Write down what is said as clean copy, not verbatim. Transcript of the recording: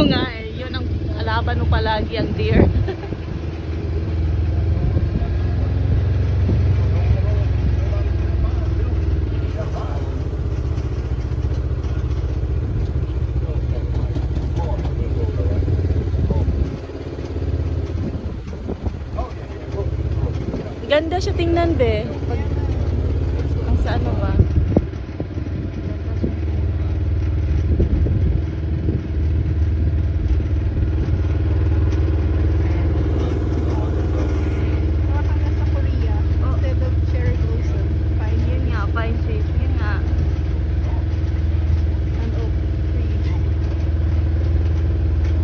Oo nga eh, yun ang alaban mo palagi, ang deer. Ganda siya tingnan be. Pag, ang sa ano ba?